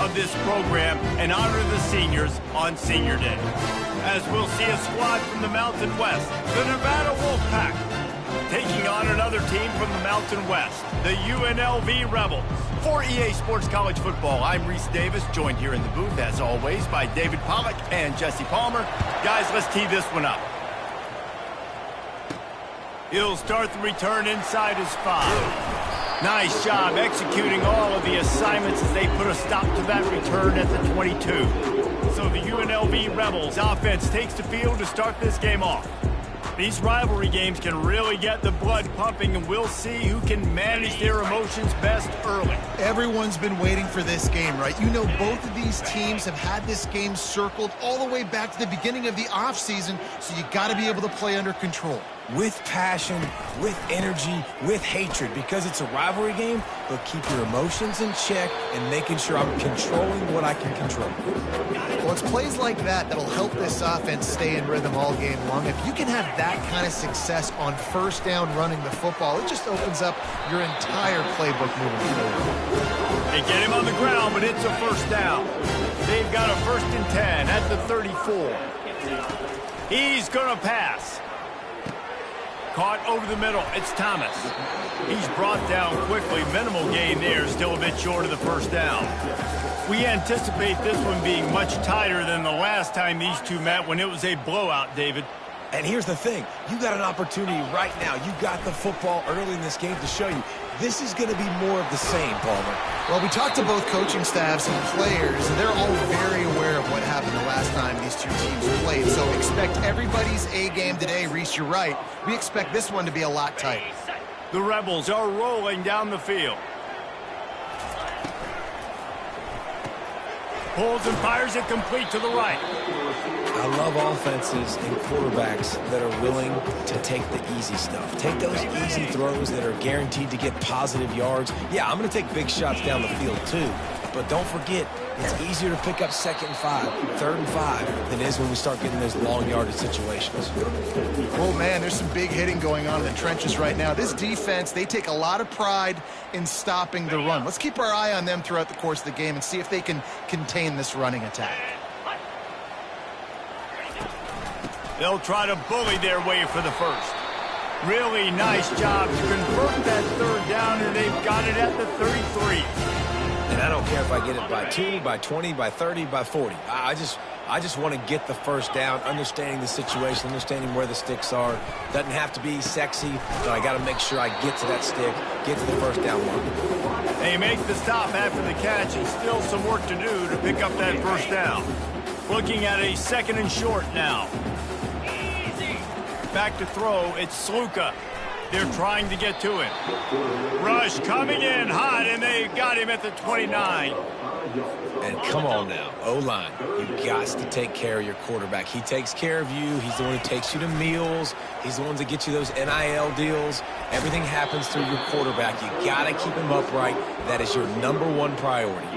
of this program and honor the seniors on Senior Day. As we'll see a squad from the Mountain West, the Nevada Wolfpack, taking on another team from the Mountain West, the UNLV Rebels. For EA Sports College Football, I'm Reese Davis, joined here in the booth, as always, by David Pollack and Jesse Palmer. Guys, let's tee this one up. He'll start the return inside his 5. Nice job executing all of the assignments as they put a stop to that return at the 22. So the UNLV Rebels offense takes the field to start this game off. These rivalry games can really get the blood pumping, and we'll see who can manage their emotions best early. Everyone's been waiting for this game, right? You know, both of these teams have had this game circled all the way back to the beginning of the offseason, so you got to be able to play under control. With passion, with energy, with hatred, because it's a rivalry game, but keep your emotions in check and making sure I'm controlling what I can control. Well, it's plays like that that'll help this offense stay in rhythm all game long. If you can have that kind of success on first down running the football, it just opens up your entire playbook moving forward. They get him on the ground, but it's a first down. They've got a 1st and 10 at the 34. He's going to pass. Caught over the middle. It's Thomas. He's brought down quickly. Minimal gain there. Still a bit short of the first down. We anticipate this one being much tighter than the last time these two met when it was a blowout, David. And here's the thing. You got an opportunity right now. You got the football early in this game to show you this is going to be more of the same, Palmer. Well, we talked to both coaching staffs and players, and they're all very aware of what happened the last time these two teams played. So expect everybody's A game today. Reese, you're right. We expect this one to be a lot tighter. The Rebels are rolling down the field. Pulls and fires it complete to the right. I love offenses and quarterbacks that are willing to take the easy stuff. Take those easy throws that are guaranteed to get positive yards. Yeah, I'm going to take big shots down the field too. But don't forget, it's easier to pick up 2nd and 5, 3rd and 5 than it is when we start getting those long yardage situations. Oh, man, there's some big hitting going on in the trenches right now. This defense, they take a lot of pride in stopping the run. Let's keep our eye on them throughout the course of the game and see if they can contain this running attack. They'll try to bully their way for the first. Really nice job to convert that 3rd down, and they've got it at the 33. And I don't care if I get it by 2, by 20, by 30, by 40. I just want to get the first down, understanding the situation, understanding where the sticks are. Doesn't have to be sexy, but I got to make sure I get to that stick, get to the first down mark. They make the stop after the catch, and still some work to do to pick up that first down. Looking at a 2nd and short now. Back to throw, it's Sluka. They're trying to get to him. Rush coming in hot, and they got him at the 29. And come on now, O-line, you got to take care of your quarterback. He takes care of you. He's the one who takes you to meals. He's the one that gets you those NIL deals. Everything happens through your quarterback. You got to keep him upright. That is your #1 priority.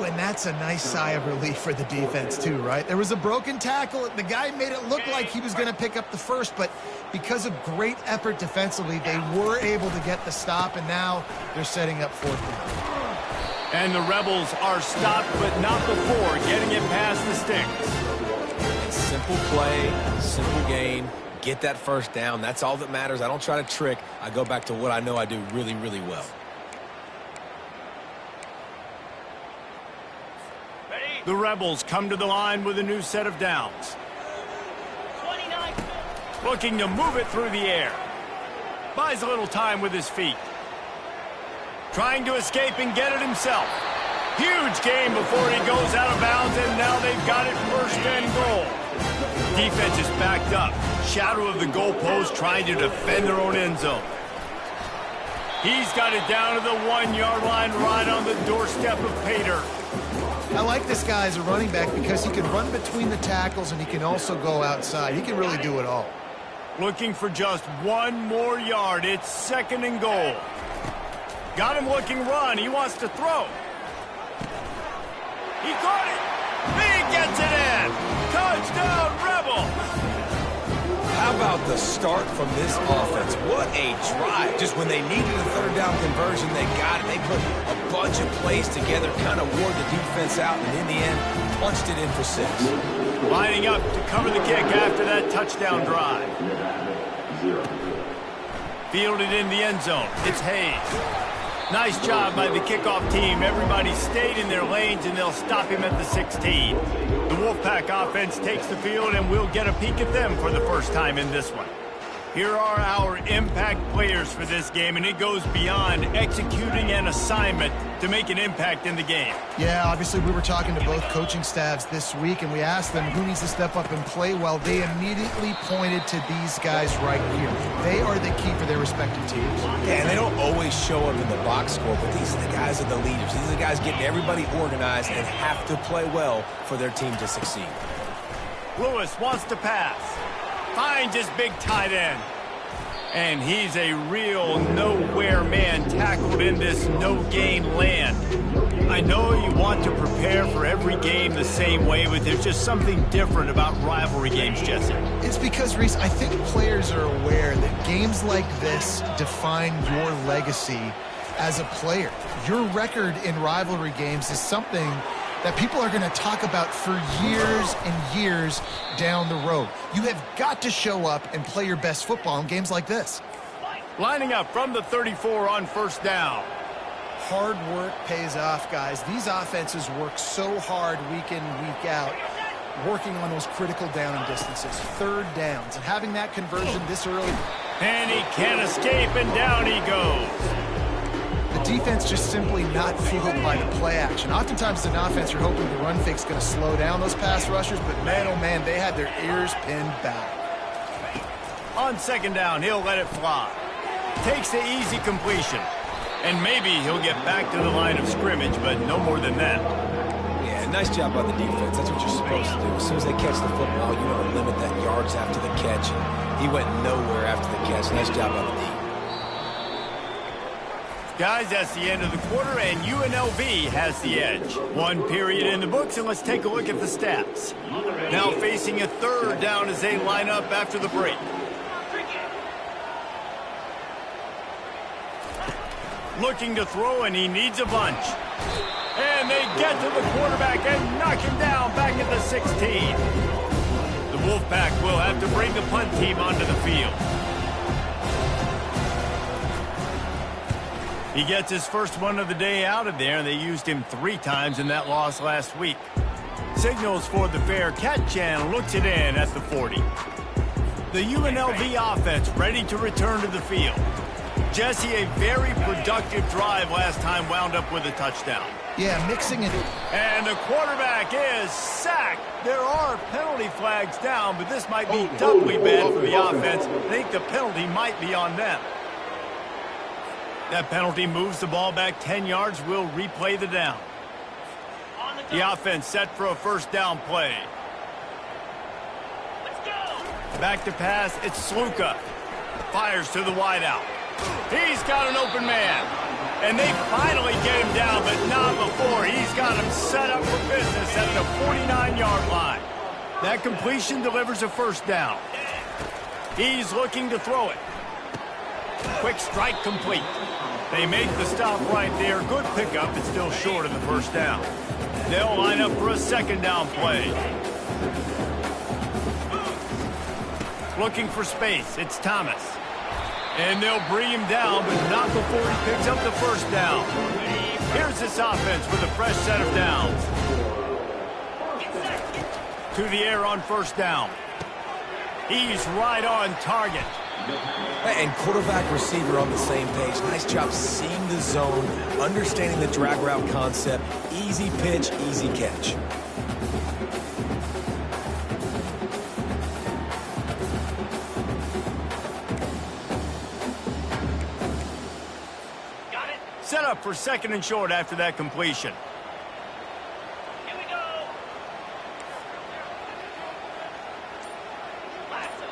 And that's a nice sigh of relief for the defense too, right? There was a broken tackle. The guy made it look like he was going to pick up the first, but because of great effort defensively, they were able to get the stop, and now they're setting up 4th down. And the Rebels are stopped, but not before getting it past the sticks. It's simple play, simple gain. Get that first down. That's all that matters. I don't try to trick. I go back to what I know I do really, really well. The Rebels come to the line with a new set of downs. Looking to move it through the air. Buys a little time with his feet. Trying to escape and get it himself. Huge gain before he goes out of bounds, and now they've got it 1st and goal. Defense is backed up. Shadow of the goalpost trying to defend their own end zone. He's got it down to the 1-yard line right on the doorstep of pay dirt. I like this guy as a running back because he can run between the tackles and he can also go outside. He can really do it all. Looking for just 1 more yard. It's 2nd and goal. Got him looking run. He wants to throw. He caught it. He gets it in. Touchdown, Rebels. How about the start from this offense? What a drive. Just when they needed a third down conversion, they got it. They put a bunch of plays together, kind of wore the defense out, and in the end, punched it in for 6. Lining up to cover the kick after that touchdown drive. Fielded in the end zone. It's Hayes. Nice job by the kickoff team. Everybody stayed in their lanes, and they'll stop him at the 16. The Wolfpack offense takes the field, and we'll get a peek at them for the first time in this one. Here are our impact players for this game, and it goes beyond executing an assignment to make an impact in the game. Yeah, obviously we were talking to both coaching staffs this week, and we asked them who needs to step up and play well. They immediately pointed to these guys right here. They are the key for their respective teams. Yeah, and they don't always show up in the box score, but these are the guys that are the leaders. These are the guys getting everybody organized and have to play well for their team to succeed. Lewis wants to pass. Finds his big tight end. And he's a real nowhere man tackled in this no-gain land. I know you want to prepare for every game the same way, but there's just something different about rivalry games, Jesse. It's because, Reese, I think players are aware that games like this define your legacy as a player. Your record in rivalry games is something that people are going to talk about for years and years down the road. You have got to show up and play your best football in games like this. Lining up from the 34 on first down. Hard work pays off, guys. These offenses work so hard week in, week out, working on those critical down and distances, third downs, and having that conversion this early. And he can't escape, and down he goes. The defense just simply not fooled by the play action. Oftentimes, as an offense, you're hoping the run fake's going to slow down those pass rushers, but man, oh man, they had their ears pinned back. On second down, he'll let it fly. Takes the easy completion. And maybe he'll get back to the line of scrimmage, but no more than that. Yeah, nice job by the defense. That's what you're supposed to do. As soon as they catch the football, you want to limit that yards after the catch. And he went nowhere after the catch. Nice job by the D. Guys, that's the end of the quarter, and UNLV has the edge. One period in the books, and let's take a look at the stats. Now facing a third down as they line up after the break. Looking to throw, and he needs a bunch. And they get to the quarterback and knock him down back at the 16. The Wolfpack will have to bring the punt team onto the field. He gets his first one of the day out of there, and they used him 3 times in that loss last week. Signals for the fair catch and looks it in at the 40. The UNLV offense ready to return to the field. Jesse, a very productive drive last time wound up with a touchdown. Yeah, mixing it. And the quarterback is sacked. There are penalty flags down, but this might be doubly bad for the offense. I think the penalty might be on them. That penalty moves the ball back 10 yards. We'll replay the down. The offense set for a first down play. Back to pass, it's Sluka. Fires to the wideout. He's got an open man. And they finally get him down, but not before. He's got him set up for business at the 49-yard line. That completion delivers a first down. He's looking to throw it. Quick strike complete. They make the stop right there. Good pickup, but still short of the first down. They'll line up for a second down play. Looking for space. It's Thomas. And they'll bring him down, but not before he picks up the first down. Here's this offense with a fresh set of downs. To the air on first down. He's right on target. And quarterback receiver on the same page. Nice job seeing the zone, understanding the drag route concept. Easy pitch, easy catch. Set up for second and short after that completion. Here we go. Lasso.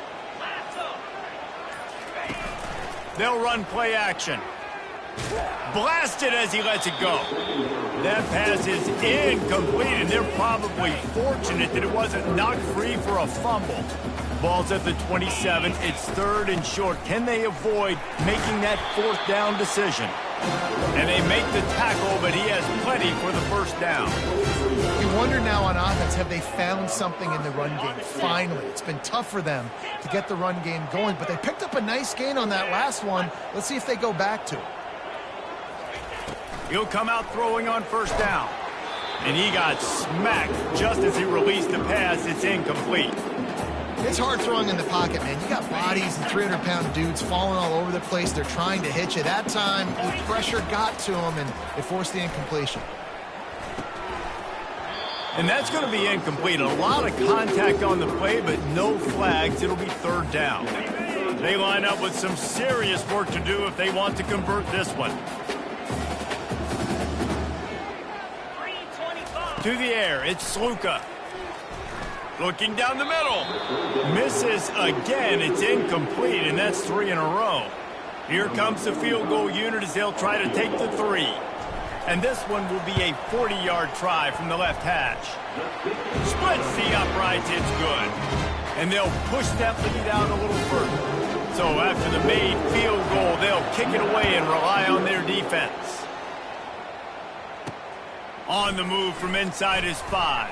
They'll run play action. Blasted as he lets it go. That pass is incomplete, and they're probably fortunate that it wasn't knocked free for a fumble. Ball's at the 27. It's 3rd and short. Can they avoid making that 4th down decision? And they make the tackle, but he has plenty for the first down. You wonder now on offense, have they found something in the run game? Finally, it's been tough for them to get the run game going, but they picked up a nice gain on that last one. Let's see if they go back to it. He'll come out throwing on 1st down. And he got smacked just as he released the pass. It's incomplete. It's hard throwing in the pocket, man. You got bodies and 300-pound dudes falling all over the place. They're trying to hit you. That time, the pressure got to them, and it forced the incompletion. And that's going to be incomplete. A lot of contact on the play, but no flags. It'll be 3rd down. They line up with some serious work to do if they want to convert this one. To the air, it's Sluka. Looking down the middle. Misses again. It's incomplete, and that's 3 in a row. Here comes the field goal unit as they'll try to take the 3. And this one will be a 40-yard try from the left hash. Splits the uprights. It's good. And they'll push that lead out a little further. So after the made field goal, they'll kick it away and rely on their defense. On the move from inside his 5.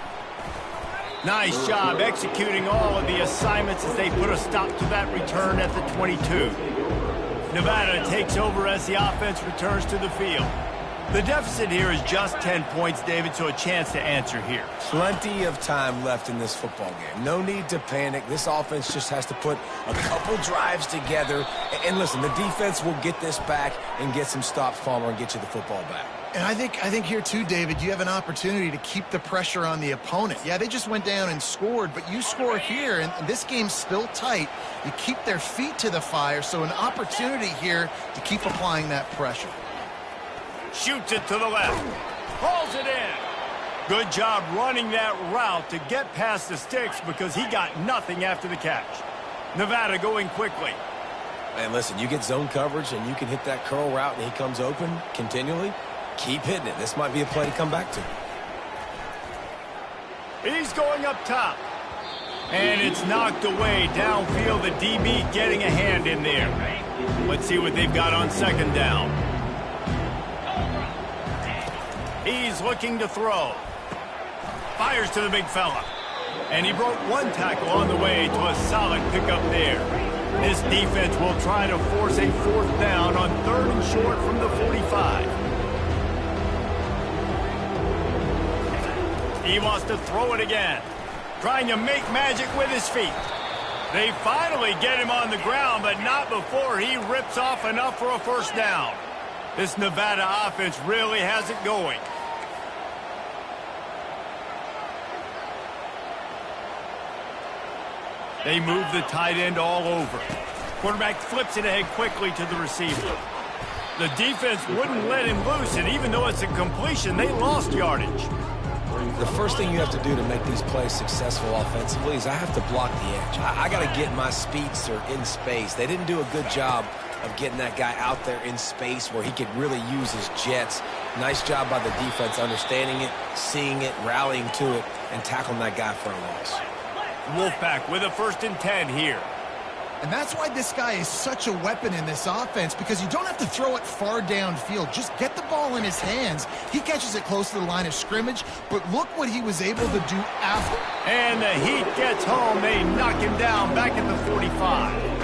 Nice job executing all of the assignments as they put a stop to that return at the 22. Nevada takes over as the offense returns to the field. The deficit here is just 10 points, David, so a chance to answer here. Plenty of time left in this football game. No need to panic. This offense just has to put a couple drives together. And listen, the defense will get this back and get some stops, Palmer, and get you the football back. And I think here too, David, you have an opportunity to keep the pressure on the opponent. Yeah, they just went down and scored, but you score here, and this game's still tight. You keep their feet to the fire, so an opportunity here to keep applying that pressure. Shoots it to the left. Hauls it in. Good job running that route to get past the sticks because he got nothing after the catch. Nevada going quickly. And listen, you get zone coverage and you can hit that curl route and he comes open continually. Keep hitting it. This might be a play to come back to. He's going up top. And it's knocked away downfield. The DB getting a hand in there. Let's see what they've got on 2nd down. He's looking to throw. Fires to the big fella. And he broke one tackle on the way to a solid pickup there. This defense will try to force a 4th down on 3rd and short from the 45. He wants to throw it again. Trying to make magic with his feet. They finally get him on the ground, but not before he rips off enough for a 1st down. This Nevada offense really has it going. They move the tight end all over. Quarterback flips it ahead quickly to the receiver. The defense wouldn't let him loose, and even though it's a completion, they lost yardage. The first thing you have to do to make these plays successful offensively is I have to block the edge. I got to get my speedster in space. They didn't do a good job of getting that guy out there in space where he could really use his jets. Nice job by the defense understanding it, seeing it, rallying to it, and tackling that guy for a loss. Wolfpack with a 1st and 10 here. And that's why this guy is such a weapon in this offense, because you don't have to throw it far downfield. Just get the ball in his hands. He catches it close to the line of scrimmage, but look what he was able to do after. And the heat gets home. They knock him down back at the 45.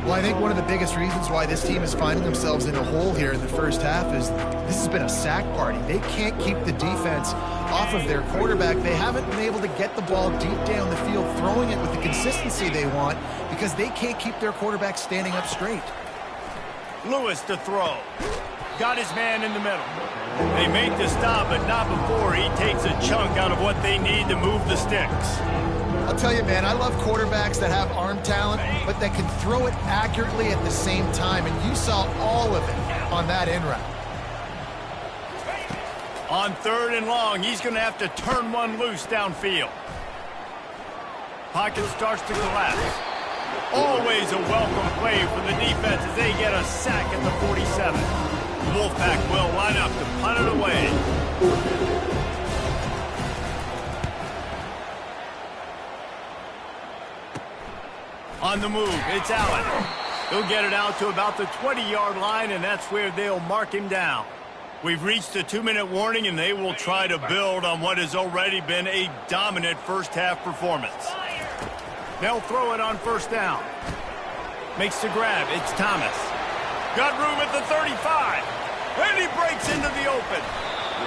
Well, I think one of the biggest reasons why this team is finding themselves in a hole here in the first half is this has been a sack party. They can't keep the defense off of their quarterback. They haven't been able to get the ball deep down the field, throwing it with the consistency they want because they can't keep their quarterback standing up straight. Lewis to throw. Got his man in the middle. They make the stop, but not before he takes a chunk out of what they need to move the sticks. I'll tell you, man, I love quarterbacks that have arm talent, but that can throw it accurately at the same time, and you saw all of it on that in route. On 3rd and long, he's going to have to turn one loose downfield. Pocket starts to collapse. Always a welcome play for the defense as they get a sack at the 47. The Wolfpack will line up to punt it away. On the move, it's Allen. He'll get it out to about the 20-yard line, and that's where they'll mark him down. We've reached a 2-minute warning, and they will try to build on what has already been a dominant first-half performance. They'll throw it on first down. Makes the grab. It's Thomas. Got room at the 35. And he breaks into the open.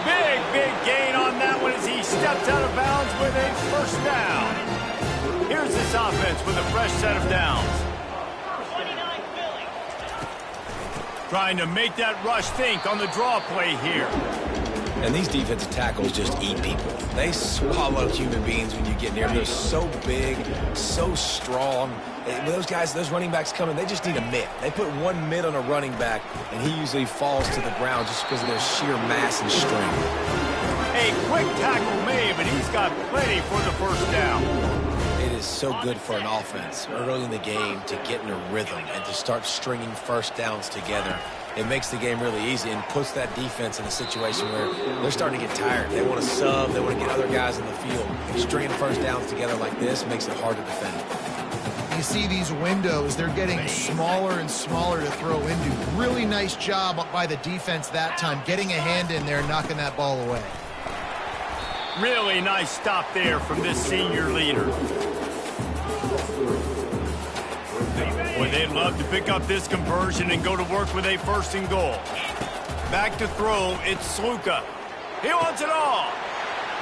Big gain on that one as he steps out of bounds with a first down. Here's this offense with a fresh set of downs. 29 Philly. Trying to make that rush think on the draw play here. And these defensive tackles just eat people. They swallow human beings when you get near them. They're so big, so strong. When those guys, those running backs come in, they just need a mitt. They put one mitt on a running back, and he usually falls to the ground just because of their sheer mass and strength. A quick tackle made, but he's got plenty for the first down. It is so good for an offense early in the game to get in a rhythm and to start stringing first downs together. It makes the game really easy and puts that defense in a situation where they're starting to get tired. They want to sub. They want to get other guys in the field. Stringing first downs together like this makes it hard to defend. You see these windows, they're getting smaller and smaller to throw into. Really nice job by the defense that time, getting a hand in there and knocking that ball away. Really nice stop there from this senior leader. Boy, they'd love to pick up this conversion and go to work with a first and goal. Back to throw, it's Sluka. He wants it all.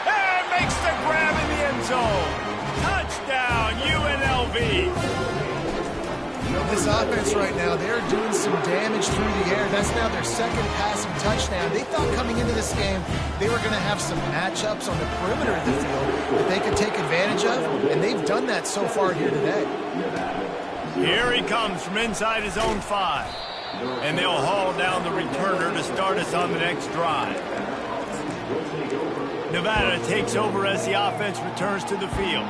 And makes the grab in the end zone. Touchdown, UNLV. You know, this offense right now, they're doing some damage through the air. That's now their second passing touchdown. They thought coming into this game they were going to have some matchups on the perimeter of the field that they could take advantage of, and they've done that so far here today. Here he comes from inside his own 5. And they'll haul down the returner to start us on the next drive. Nevada takes over as the offense returns to the field.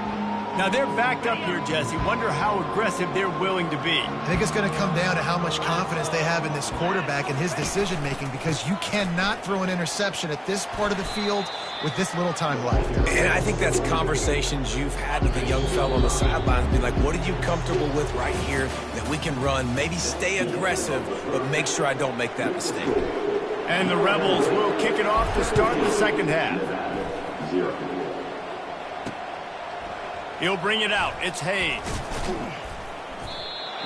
Now they're backed up here, Jesse. Wonder how aggressive they're willing to be. I think it's going to come down to how much confidence they have in this quarterback and his decision-making, because you cannot throw an interception at this part of the field with this little time left. And I think that's conversations you've had with the young fellow on the sidelines. Be like, what are you comfortable with right here that we can run? Maybe stay aggressive, but make sure I don't make that mistake. And the Rebels will kick it off to start the second half. He'll bring it out. It's Hayes.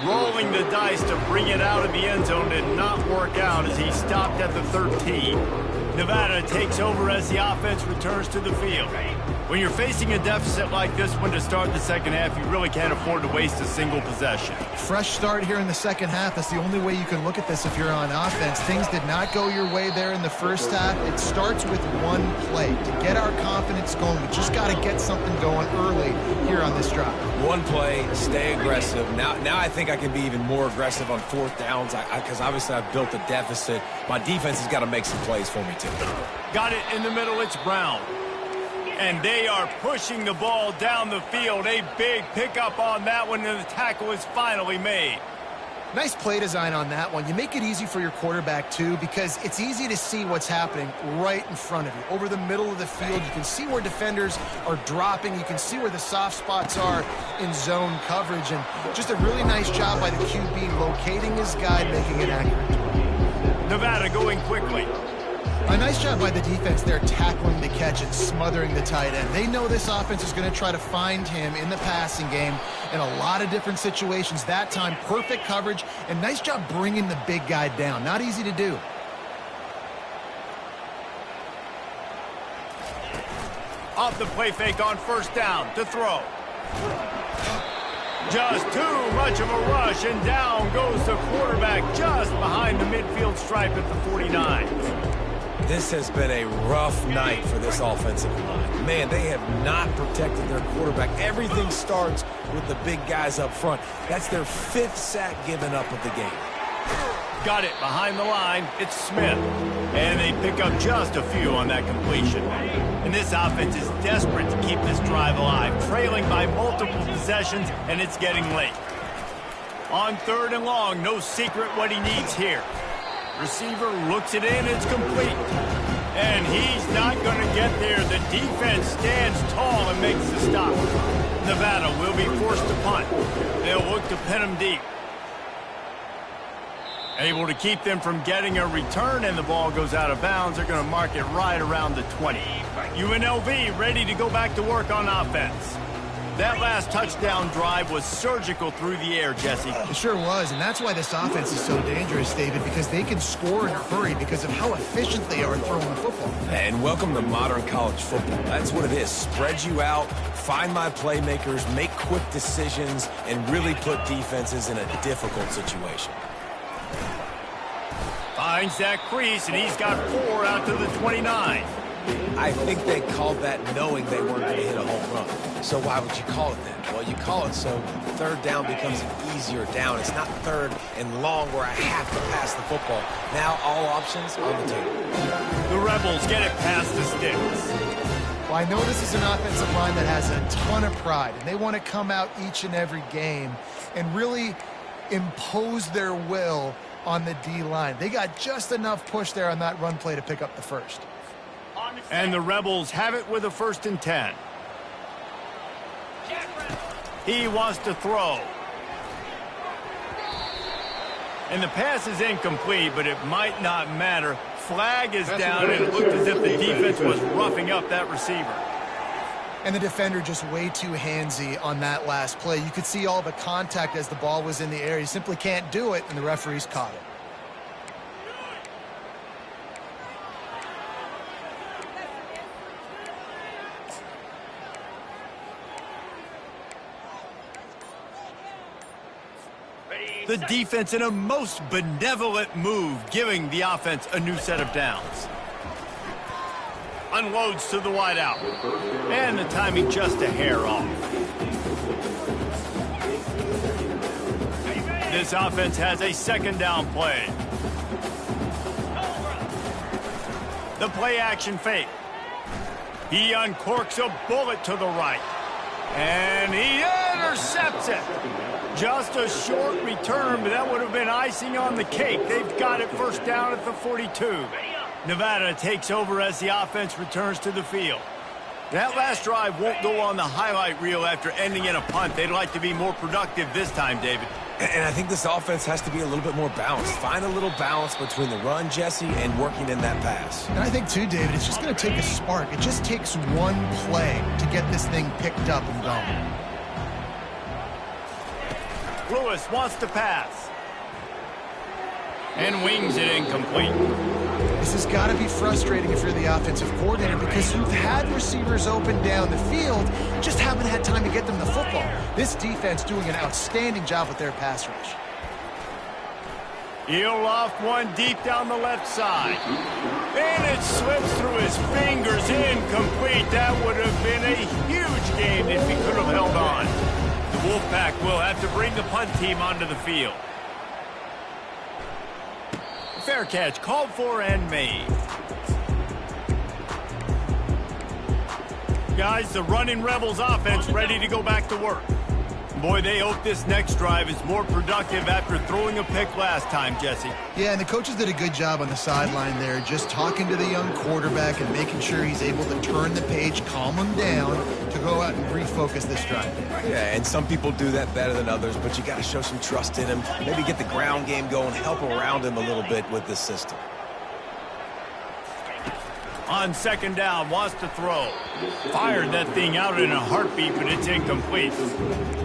Rolling the dice to bring it out of the end zone did not work out as he stopped at the 13. Nevada takes over as the offense returns to the field. When you're facing a deficit like this one to start the second half, you really can't afford to waste a single possession. Fresh start here in the second half. That's the only way you can look at this if you're on offense. Things did not go your way there in the first half. It starts with one play. To get our confidence going, we just got to get something going early here on this drive. One play, stay aggressive. Now I think I can be even more aggressive on fourth downs because obviously I've built a deficit. My defense has got to make some plays for me too. Got it in the middle. It's Brown. And they are pushing the ball down the field. A big pickup on that one, and the tackle is finally made. Nice play design on that one. You make it easy for your quarterback, too, because it's easy to see what's happening right in front of you. Over the middle of the field, you can see where defenders are dropping. You can see where the soft spots are in zone coverage. And just a really nice job by the QB locating his guy, making it accurate. Nevada going quickly. A nice job by the defense there, tackling the catch and smothering the tight end. They know this offense is going to try to find him in the passing game in a lot of different situations. That time, perfect coverage, and nice job bringing the big guy down. Not easy to do. Off the play fake on first down to throw. Just too much of a rush, and down goes the quarterback just behind the midfield stripe at the 49. This has been a rough night for this offensive line. Man, they have not protected their quarterback. Everything starts with the big guys up front. That's their 5th sack given up of the game. Got it behind the line. It's Smith. And they pick up just a few on that completion. And this offense is desperate to keep this drive alive, trailing by multiple possessions, and it's getting late. On 3rd and long, no secret what he needs here. Receiver looks it in, it's complete. And he's not going to get there. The defense stands tall and makes the stop. Nevada will be forced to punt. They'll look to pin him deep. Able to keep them from getting a return, and the ball goes out of bounds. They're going to mark it right around the 20. UNLV ready to go back to work on offense. That last touchdown drive was surgical through the air, Jesse. It sure was, and that's why this offense is so dangerous, David, because they can score in a hurry because of how efficient they are throwing the football. And welcome to modern college football. That's what it is. Spread you out, find my playmakers, make quick decisions, and really put defenses in a difficult situation. Finds that crease, and he's got 4 out to the 29. I think they called that knowing they weren't going to hit a home run. So why would you call it that? Well, you call it so third down becomes an easier down. It's not third and long where I have to pass the football. Now all options on the table. The Rebels get it past the sticks. Well, I know this is an offensive line that has a ton of pride, and they want to come out each and every game and really impose their will on the D-line. They got just enough push there on that run play to pick up the first. And the Rebels have it with a 1st and 10. He wants to throw. And the pass is incomplete, but it might not matter. Flag is down, and it looked as if the defense was roughing up that receiver. And the defender just way too handsy on that last play. You could see all the contact as the ball was in the air. He simply can't do it, and the referees caught it. The defense in a most benevolent move, giving the offense a new set of downs. Unloads to the wideout. And the timing just a hair off. This offense has a 2nd down play. The play action fake. He uncorks a bullet to the right. And he intercepts it. Just a short return, but that would have been icing on the cake. They've got it 1st down at the 42. Nevada takes over as the offense returns to the field. That last drive won't go on the highlight reel after ending in a punt. They'd like to be more productive this time, David. And I think this offense has to be a little bit more balanced. Find a little balance between the run, Jesse, and working in that pass. And I think, too, David, it's just going to take a spark. It just takes one play to get this thing picked up and going. Lewis wants to pass. And wings it incomplete. This has got to be frustrating if you're the offensive coordinator because you've had receivers open down the field, just haven't had time to get them the football. This defense doing an outstanding job with their pass rush. He'll loft one deep down the left side. And it slips through his fingers, incomplete. That would have been a huge gain if he could have held on. The Wolfpack will have to bring the punt team onto the field. Fair catch, called for and made. Guys, the running Rebels offense ready to go back to work. Boy, they hope this next drive is more productive after throwing a pick last time, Jesse. Yeah, and the coaches did a good job on the sideline there, just talking to the young quarterback and making sure he's able to turn the page, calm him down, to go out and refocus this drive. Yeah, and some people do that better than others, but you got to show some trust in him. Maybe get the ground game going, help around him a little bit with this system. On 2nd down, wants to throw. Fired that thing out in a heartbeat, but it's incomplete.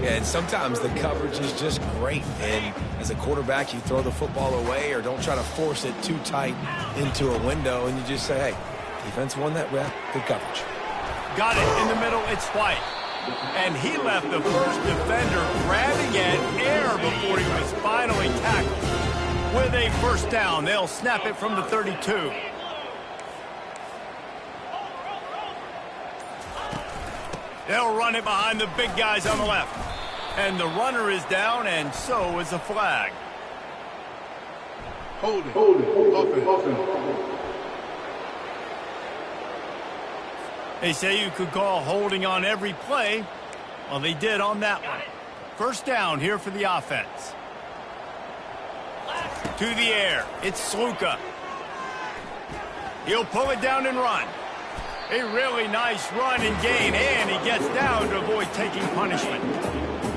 Yeah, and sometimes the coverage is just great. And as a quarterback, you throw the football away or don't try to force it too tight into a window, and you just say, hey, defense won that rep, good coverage. Got it in the middle, it's White. And he left the first defender grabbing at air before he was finally tackled. With a 1st down, they'll snap it from the 32. They'll run it behind the big guys on the left. And the runner is down, and so is the flag. Hold it. Offense. They say you could call holding on every play. Well, they did on that one. 1st down here for the offense. To the air, it's Sluka. He'll pull it down and run. A really nice run and gain, and he gets down to avoid taking punishment.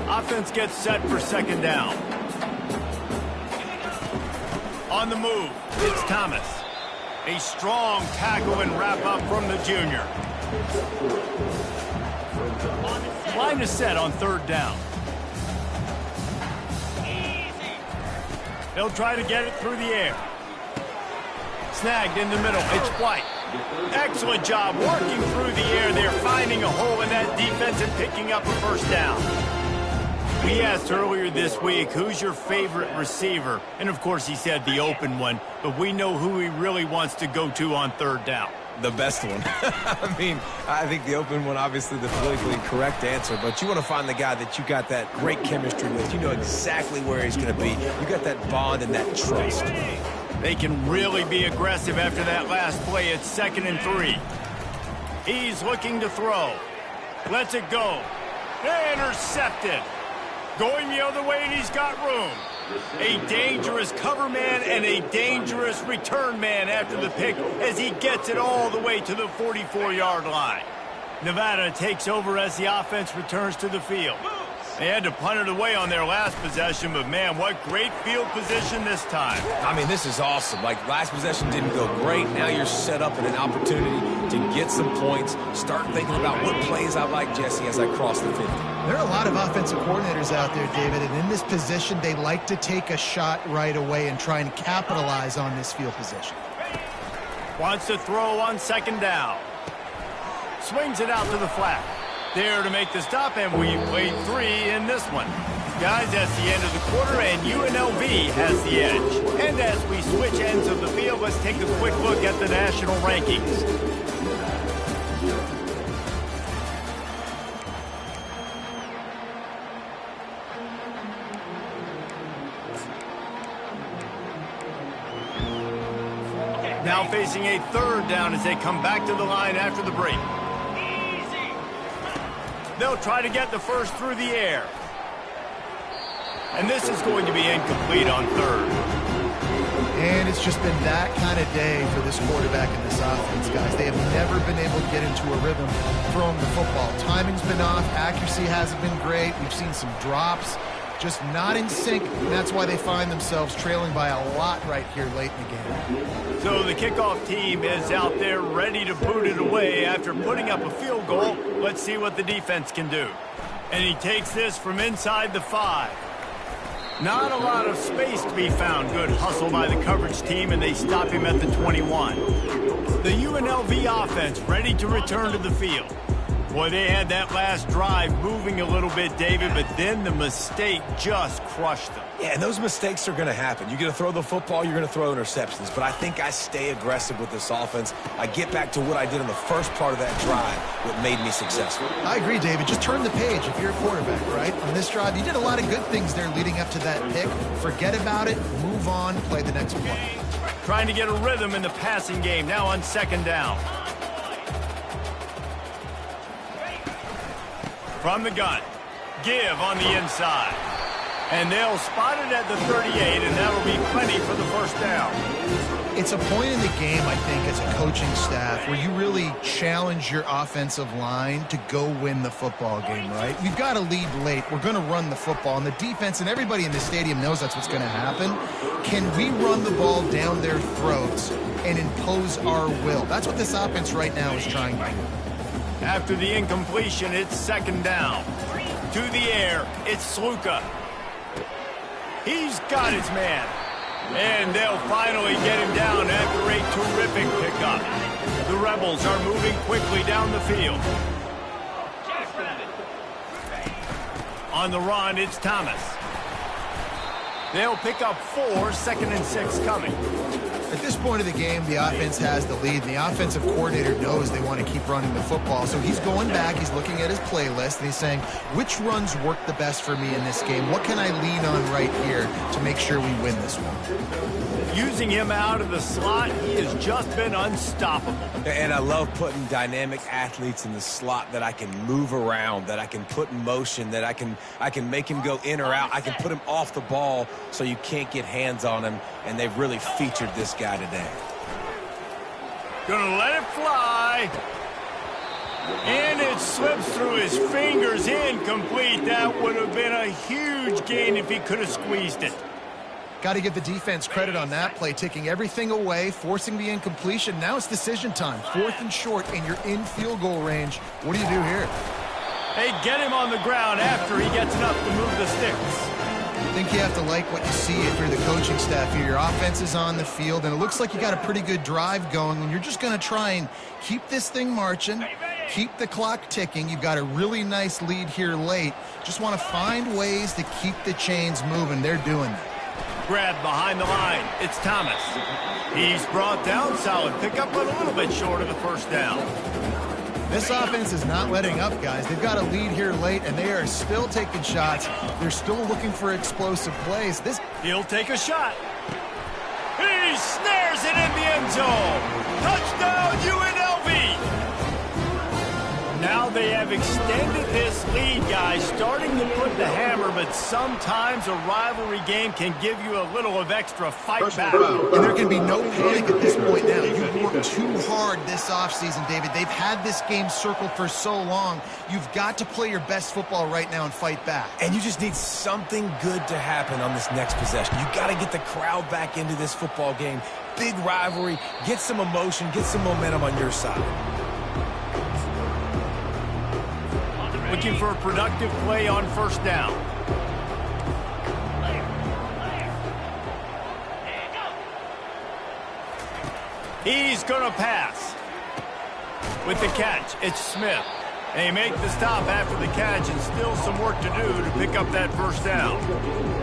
Offense gets set for second down. On the move, it's Thomas. A strong tackle and wrap-up from the junior. Line is set on third down. They'll try to get it through the air. Snagged in the middle. It's White. Excellent job working through the air. They're finding a hole in that defense and picking up a first down. We asked earlier this week, who's your favorite receiver? And, of course, he said the open one. But we know who he really wants to go to on third down. The best one. I mean, I think the open one, obviously the politically correct answer, but you want to find the guy that you got that great chemistry with. You know exactly where he's going to be. You got that bond and that trust. They can really be aggressive after that last play. It's 2nd and 3. He's looking to throw. Lets it go. Intercepted. Going the other way, and he's got room. A dangerous cover man and a dangerous return man after the pick as he gets it all the way to the 44-yard line. Nevada takes over as the offense returns to the field. They had to punt it away on their last possession, but, man, what great field position this time. I mean, this is awesome. Like, last possession didn't go great. Now you're set up in an opportunity to get some points. Start thinking about what plays I like, Jesse, as I cross the 50. There are a lot of offensive coordinators out there, David, and in this position, they like to take a shot right away and try and capitalize on this field position. Wants to throw on second down. Swings it out to the flat. There to make the stop, and we played 3 in this one. Guys, that's the end of the quarter, and UNLV has the edge. And as we switch ends of the field, let's take a quick look at the national rankings. Now facing a third down as they come back to the line after the break. They'll try to get the first through the air. And this is going to be incomplete on third. And it's just been that kind of day for this quarterback and this offense, guys. They have never been able to get into a rhythm throwing the football. Timing's been off. Accuracy hasn't been great. We've seen some drops. Just not in sync, and that's why they find themselves trailing by a lot right here late in the game. So the kickoff team is out there ready to boot it away after putting up a field goal. Let's see what the defense can do. And he takes this from inside the 5. Not a lot of space to be found. Good hustle by the coverage team, and they stop him at the 21. The UNLV offense ready to return to the field. Boy, they had that last drive moving a little bit, David, but then the mistake just crushed them. Yeah, and those mistakes are going to happen. You're going to throw the football, you're going to throw interceptions, but I think I stay aggressive with this offense. I get back to what I did in the first part of that drive, what made me successful. I agree, David. Just turn the page if you're a quarterback, right? On this drive, you did a lot of good things there leading up to that pick. Forget about it, move on, play the next play. Trying to get a rhythm in the passing game, now on second down. From the gun, give on the inside. And they'll spot it at the 38, and that'll be plenty for the first down. It's a point in the game, I think, as a coaching staff where you really challenge your offensive line to go win the football game, right? We've got to lead late. We're going to run the football, and the defense and everybody in the stadium knows that's what's going to happen. Can we run the ball down their throats and impose our will? That's what this offense right now is trying to do. After the incompletion, it's second down. To the air, it's Sluka. He's got his man. And they'll finally get him down after a terrific pickup. The Rebels are moving quickly down the field. On the run, it's Thomas. They'll pick up 4, 2nd and 6 coming. At this point of the game, the offense has the lead, and the offensive coordinator knows they want to keep running the football. So he's going back, he's looking at his playlist, and he's saying, which runs work the best for me in this game? What can I lean on right here to make sure we win this one? Using him out of the slot, he has just been unstoppable. And I love putting dynamic athletes in the slot that I can move around, that I can put in motion, that I can make him go in or out. I can put him off the ball so you can't get hands on him, and they've really featured this guy today. Gonna let it fly. And it slips through his fingers, incomplete. That would have been a huge gain if he could have squeezed it. Got to give the defense credit on that play, taking everything away, forcing the incompletion. Now it's decision time. 4th and short, and you're in field goal range. What do you do here? They get him on the ground after he gets enough to move the sticks. I think you have to like what you see if you're the coaching staff here. Your offense is on the field, and it looks like you got a pretty good drive going, and you're just going to try and keep this thing marching, keep the clock ticking. You've got a really nice lead here late. Just want to find ways to keep the chains moving. They're doing that. Grab behind the line. It's Thomas. He's brought down. Solid pickup, but a little bit short of the first down. This offense is not letting up, guys. They've got a lead here late, and they are still taking shots. They're still looking for explosive plays. He'll take a shot. He snares it in the end zone. Touchdown, UNLV. Now they have extended this lead, guys, starting to put the hammer, but sometimes a rivalry game can give you a little of extra fight back. And there can be no panic at this point now. You've worked too hard this offseason, David. They've had this game circled for so long. You've got to play your best football right now and fight back. And you just need something good to happen on this next possession. You got to get the crowd back into this football game. Big rivalry. Get some emotion. Get some momentum on your side. Looking for a productive play on first down. He's going to pass. With the catch, it's Smith. They make the stop after the catch, and still some work to do to pick up that first down.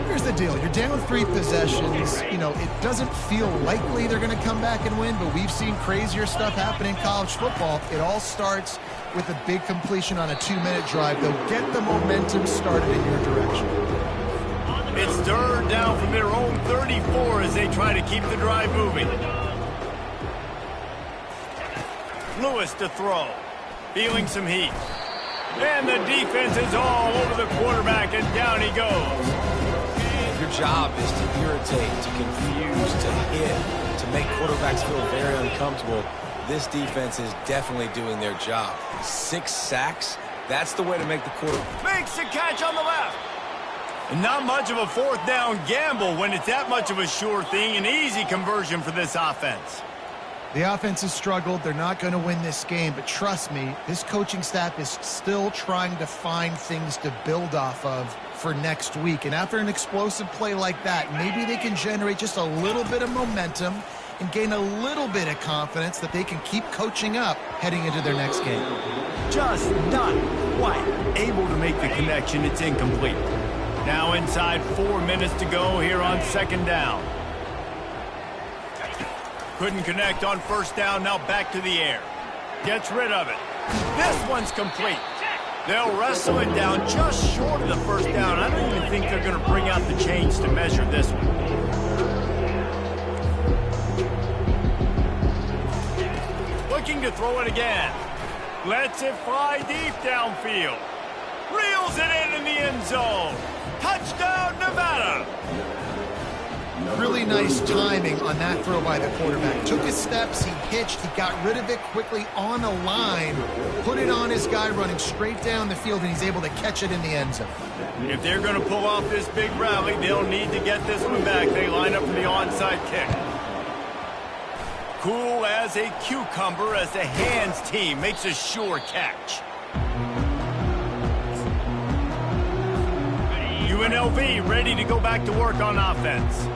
Here's the deal. You're down 3 possessions. You know, it doesn't feel likely they're going to come back and win, but we've seen crazier stuff happen in college football. It all starts with a big completion on a 2-minute drive. They'll get the momentum started in your direction. It's 3rd down from their own 34 as they try to keep the drive moving. Lewis to throw. Feeling some heat. And the defense is all over the quarterback, and down he goes. Your job is to irritate, to confuse, to hit, to make quarterbacks feel very uncomfortable. This defense is definitely doing their job. 6 sacks, that's the way to make the quarterback. Makes the catch on the left. And not much of a 4th down gamble when it's that much of a sure thing. An easy conversion for this offense. The offense has struggled. They're not going to win this game, but trust me, this coaching staff is still trying to find things to build off of for next week. And after an explosive play like that, maybe they can generate just a little bit of momentum and gain a little bit of confidence that they can keep coaching up heading into their next game. Just not quite able to make the connection. It's incomplete. Now inside 4 minutes to go here on 2nd down. Couldn't connect on first down, now back to the air. Gets rid of it. This one's complete. They'll wrestle it down just short of the first down. I don't even think they're going to bring out the chains to measure this one. Looking to throw it again. Lets it fly deep downfield. Reels it in the end zone. Touchdown, Nevada. Really nice timing on that throw by the quarterback. Took his steps, he hitched, he got rid of it quickly on a line, put it on his guy running straight down the field, and he's able to catch it in the end zone. If they're going to pull off this big rally, they'll need to get this one back. They line up for the onside kick. Cool as a cucumber as the hands team makes a sure catch. UNLV ready to go back to work on offense.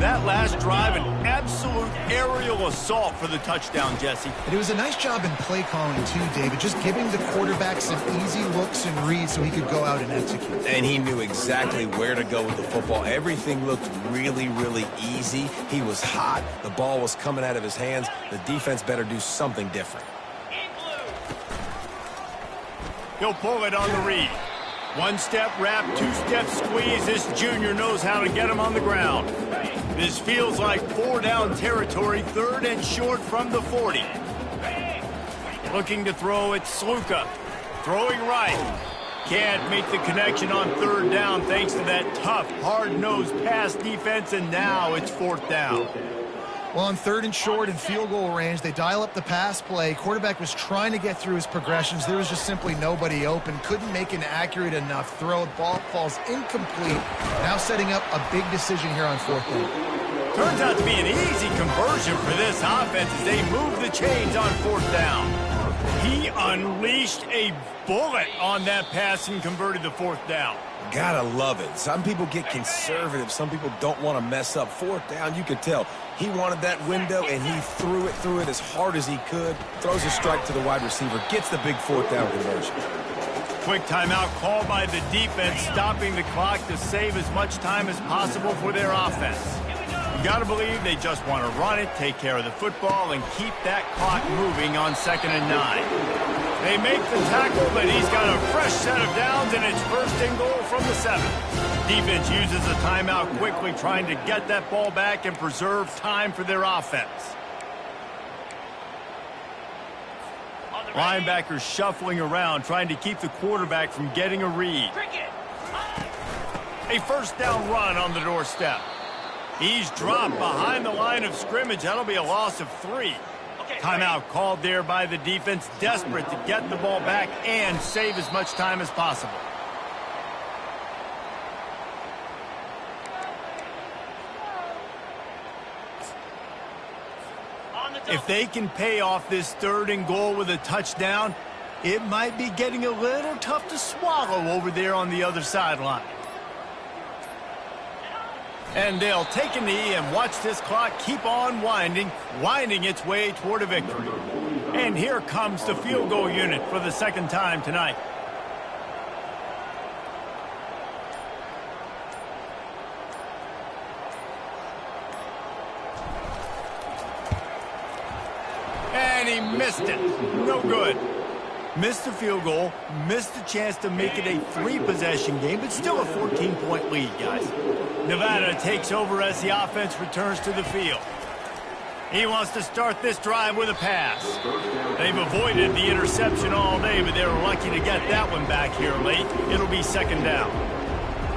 that last drive an absolute aerial assault for the touchdown, Jesse. And it was a nice job in play calling too, David, just giving the quarterback some easy looks and reads so he could go out and execute. And he knew exactly where to go with the football. Everything looked really, really easy. He was hot. The ball was coming out of his hands. The defense better do something different. He'll pull it on the read. One-step wrap, two-step squeeze. This junior knows how to get him on the ground. This feels like 4-down territory, 3rd and short from the 40. Looking to throw, it's Sluka. Throwing right. Can't make the connection on 3rd down thanks to that tough, hard-nosed pass defense, and now it's 4th down. Well, on 3rd and short and field goal range, they dial up the pass play. Quarterback was trying to get through his progressions. There was just simply nobody open. Couldn't make an accurate enough throw. The ball falls incomplete. Now setting up a big decision here on 4th down. Turns out to be an easy conversion for this offense as they move the chains on 4th down. He unleashed a bullet on that pass and converted the 4th down. Gotta love it. Some people get conservative. Some people don't want to mess up. 4th down, you could tell. He wanted that window, and he threw it as hard as he could. Throws a strike to the wide receiver. Gets the big 4th down conversion. Quick timeout called by the defense, stopping the clock to save as much time as possible for their offense. You got to believe they just want to run it, take care of the football, and keep that clock moving on 2nd and 9. They make the tackle, but he's got a fresh set of downs, and it's 1st and goal from the 7. Defense uses a timeout quickly, trying to get that ball back and preserve time for their offense. Linebackers shuffling around, trying to keep the quarterback from getting a read. A 1st down run on the doorstep. He's dropped behind the line of scrimmage. That'll be a loss of 3. Timeout called there by the defense, desperate to get the ball back and save as much time as possible. If they can pay off this 3rd and goal with a touchdown, it might be getting a little tough to swallow over there on the other sideline. And they'll take a knee and watch this clock keep on winding its way toward a victory. And here comes the field goal unit for the 2nd time tonight. And he missed it. No good. Missed the field goal, missed the chance to make it a 3-possession game, but still a 14-point lead, guys. Nevada takes over as the offense returns to the field. He wants to start this drive with a pass. They've avoided the interception all day, but they were lucky to get that one back here late. It'll be 2nd down.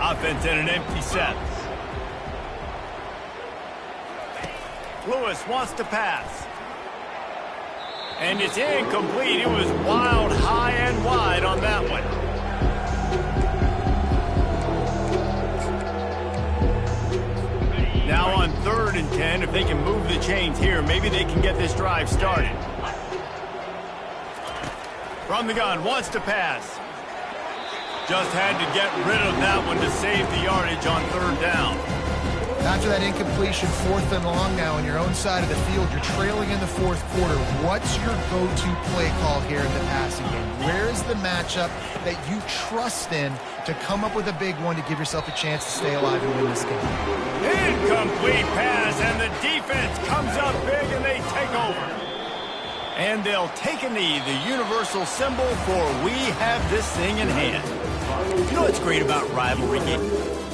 Offense in an empty set. Lewis wants to pass. And it's incomplete. It was wild, high and wide on that one. Now on 3rd and 10, if they can move the chains here, maybe they can get this drive started. From the gun, wants to pass. Just had to get rid of that one to save the yardage on 3rd down. After that incompletion, 4th and long now on your own side of the field, you're trailing in the 4th quarter. What's your go-to play call here in the passing game? Where is the matchup that you trust in to come up with a big one to give yourself a chance to stay alive and win this game? Incomplete pass, and the defense comes up big, and they take over. And they'll take a knee, the universal symbol for we have this thing in hand. You know what's great about rivalry games?